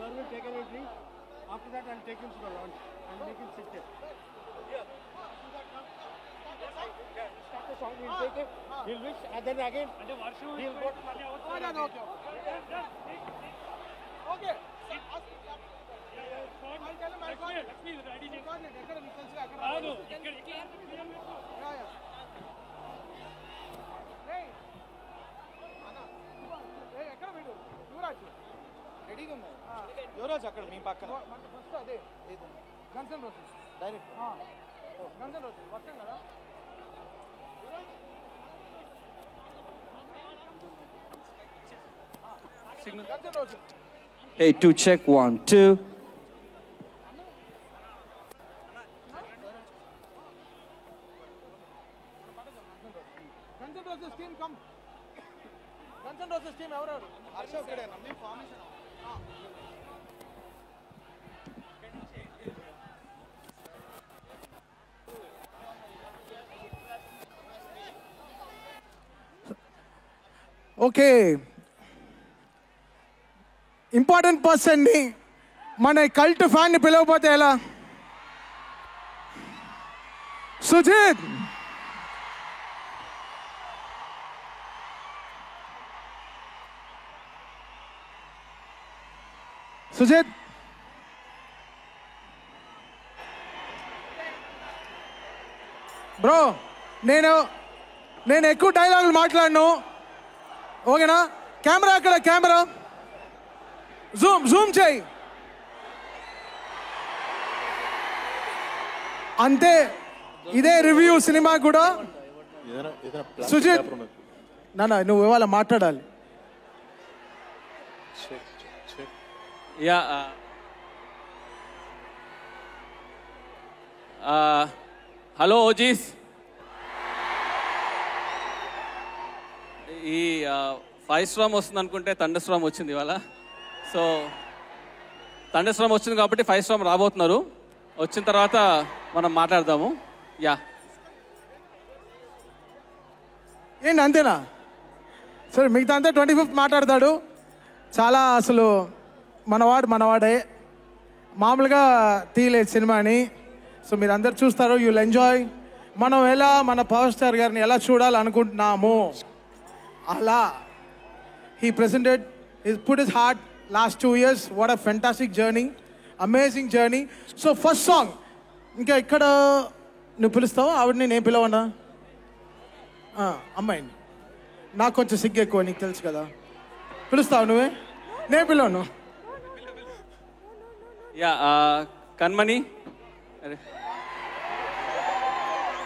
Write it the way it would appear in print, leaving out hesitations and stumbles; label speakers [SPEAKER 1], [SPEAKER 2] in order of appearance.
[SPEAKER 1] sir will take an entry. After that, I'll take him to the launch and make him sit there. Yeah. Start the song. He'll take it. He'll wish, and then again he'll go. Okay.
[SPEAKER 2] Yuvraj అక్కడ మీ పక్కన
[SPEAKER 1] first అదే guns and roses direct guns and roses వస్తాం కదా signal guns and roses.
[SPEAKER 3] Hey, 2 check 1 2.
[SPEAKER 1] Guns and roses team come. Guns and roses team ఎవరెవరు?
[SPEAKER 2] హర్ష ఇక్కడేనా మీ formation?
[SPEAKER 1] Okay, important పర్సన్ని మన cult ఫ్యాన్ని పిలవకపోతే ఎలా? Sujith. Sujith bro, నేను ఎక్కువ డైలాగులు మాట్లాడను, ఓకేనా? కెమెరా అక్కడ, కెమెరా జూమ్ చేయి అంతే. ఇదే రివ్యూ సినిమా కూడా. సుజిత్ నాన్న, నువ్వు ఇవాళ మాట్లాడాలి.
[SPEAKER 4] Yeah, hello OGs. ఈ ఫైవ్ స్ట్రామ్ వస్తుంది అనుకుంటే థండర్ స్ట్రామ్ వచ్చింది ఇవాళ. సో థండర్ స్ట్రామ్ వచ్చింది కాబట్టి ఫైవ్ స్ట్రామ్ రాబోతున్నారు. వచ్చిన తర్వాత మనం మాట్లాడదాము. యా,
[SPEAKER 1] ఏంటి అంతేనా? సరే, మిగతా అంతా 25th మాట్లాడతాడు. చాలా అసలు మనవాడే, మామూలుగా తీయలేదు సినిమాని. సో మీరు అందరు చూస్తారు, యూల్ ఎంజాయ్. మనం ఎలా మన పవర్ స్టార్ గారిని ఎలా చూడాలనుకుంటున్నాము అలా he presented, he put his heart last 2 years. What a fantastic journey, amazing journey. So first song, ఇంకా ఇక్కడ నువ్వు పిలుస్తావు ఆవిడని, నేను పిలవనా? అమ్మాయిని. నాకు కొంచెం సిగ్గు ఎక్కువ, నీకు తెలుసు కదా. పిలుస్తావు నువ్వే, నేను పిలవను.
[SPEAKER 4] యా, కన్మణి. అరే